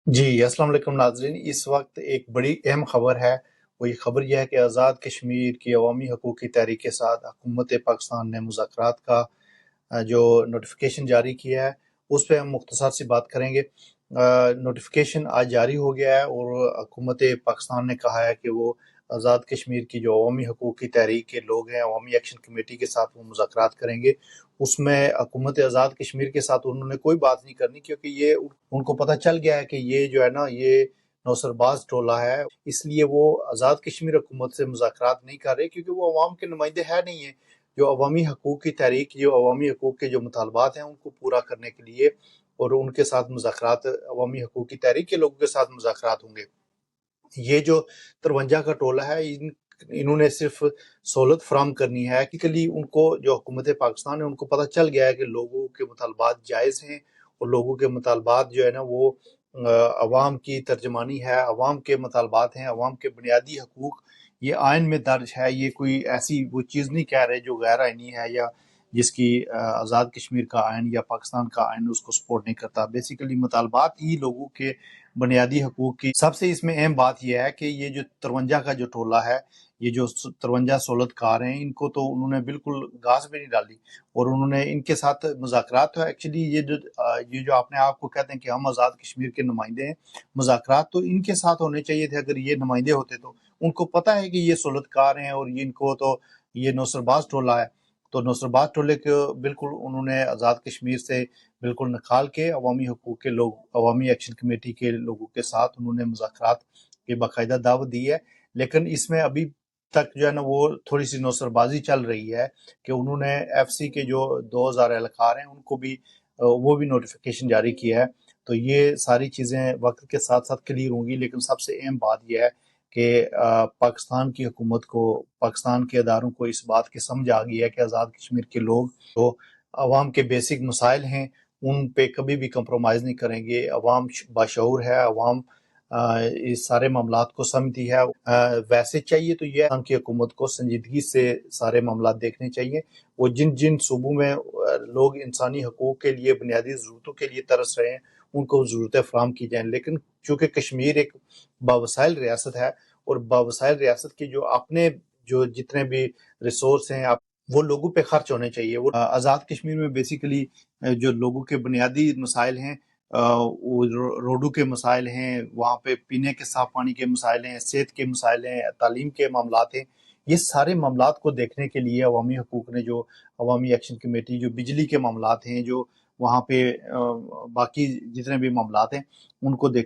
جی अस्सलाम वालेकुम नाज़रीन। इस वक्त एक बड़ी अहम खबर है। वही खबर यह है कि आज़ाद कश्मीर की अवामी हकूक़ की तहरीक के साथ हुकूमत पाकिस्तान ने मुज़ाकरात का जो नोटिफिकेशन जारी किया है उस पर हम मुख्तसर सी बात करेंगे। नोटिफिकेशन आज जारी हो गया है और हुकूमत पाकिस्तान ने कहा है कि वो आज़ाद कश्मीर की जो अवामी हकूक़ की तहरीक के लोग हैं, अवामी एक्शन कमेटी के साथ वो मुज़ाकरात करेंगे। उसमें हुकूमत आज़ाद कश्मीर के साथ उन्होंने कोई बात नहीं करनी, क्योंकि ये उनको पता चल गया है कि ये जो है ना, ये नौसरबाज टोला है। इसलिए वो आज़ाद कश्मीर हुकूमत से मुज़ाकरात नहीं कर रहे, क्योंकि वो अवाम के नुमाइंदे है नहीं है। जो अवामी हकूक़ की तहरीक, जो अवामी हकूक़ के जो मुतालबात हैं उनको पूरा करने के लिए और उनके साथ मुज़ाकरात, अवामी हकूक़ की तहरीक के लोगों के साथ मुज़ाकरात होंगे। ये जो 53 का टोला है, इन्होंने सिर्फ सहूलत फराहम करनी है। हकीकली उनको, जो हुकूमत पाकिस्तान है, उनको पता चल गया है कि लोगों के मुतालबात जायज़ हैं और लोगों के मुतालबात जो है ना वो अवाम की तर्जमानी है, अवाम के मुतालबात हैं, अवाम के बुनियादी हकूक़ ये आइन में दर्ज है। ये कोई ऐसी वो चीज़ नहीं कह रहे जो गैर आइनी है या जिसकी आज़ाद कश्मीर का आइन या पाकिस्तान का आइन उसको सपोर्ट नहीं करता। बेसिकली मुतालबात ही लोगों के बुनियादी हकूक़ की। सबसे इसमें अहम बात यह है कि ये जो 53 का जो टोला है, ये जो 53 सहूलतकार हैं, इनको तो उन्होंने बिल्कुल घास भी नहीं डाली और उन्होंने इनके साथ मुज़ाकरात। तो एक्चुअली ये जो अपने आप को कहते हैं कि हम आज़ाद कश्मीर के नुमाइंदे हैं, मुज़ाकरात तो इनके साथ होने चाहिए थे। अगर ये नुमाइंदे होते तो उनको पता है कि ये सहूलतकार हैं और इनको तो ये नौसरबाज टोला है, तो नौसरबाज टोले को बिल्कुल उन्होंने आज़ाद कश्मीर से बिल्कुल निकाल के अवामी हकूक़ के लोग, अवामी एक्शन कमेटी के लोगों के साथ उन्होंने मुज़ाकरात की बाकायदा दावत दी है। लेकिन इसमें अभी तक जो है ना वो थोड़ी सी नौसरबाजी चल रही है कि उन्होंने एफसी के जो 2000 एहलकार हैं उनको भी वो भी नोटिफिकेशन जारी किया है। तो ये सारी चीज़ें वक्त के साथ साथ क्लियर होंगी, लेकिन सबसे अहम बात यह है कि पाकिस्तान की हुकूमत को, पाकिस्तान के अदारों को इस बात की समझ आ गई है कि आज़ाद कश्मीर के लोग तो अवाम के बेसिक मसाइल हैं, उन पे कभी भी कंप्रोमाइज़ नहीं करेंगे। अवाम बाशऊर है, अवाम इस सारे मामलात को समझती है। वैसे चाहिए तो ये की हुकूमत को संजीदगी से सारे मामलात देखने चाहिए। वो जिन जिन सूबों में लोग इंसानी हकूक़ के लिए, बुनियादी ज़रूरतों के लिए तरस रहे हैं, उनको ज़रूरतें फराहम की जाएँ। लेकिन चूँकि कश्मीर एक बावसाइल रियासत है और बावसाइल रियासत की जो अपने जो जितने भी रिसोर्स हैं वो लोगों पे खर्च होने चाहिए। वो आज़ाद कश्मीर में बेसिकली जो लोगों के बुनियादी मसाइल हैं, वो रोडों के मसाइल हैं, वहाँ पे पीने के साफ पानी के मसाइल हैं, सेहत के मसाइल हैं, तालीम के मामलात हैं। ये सारे मामलात को देखने के लिए अवामी हकूक़ ने जो अवामी एक्शन कमेटी, जो बिजली के मामलात हैं, जो वहाँ पे बाकी जितने भी मामलात हैं उनको देख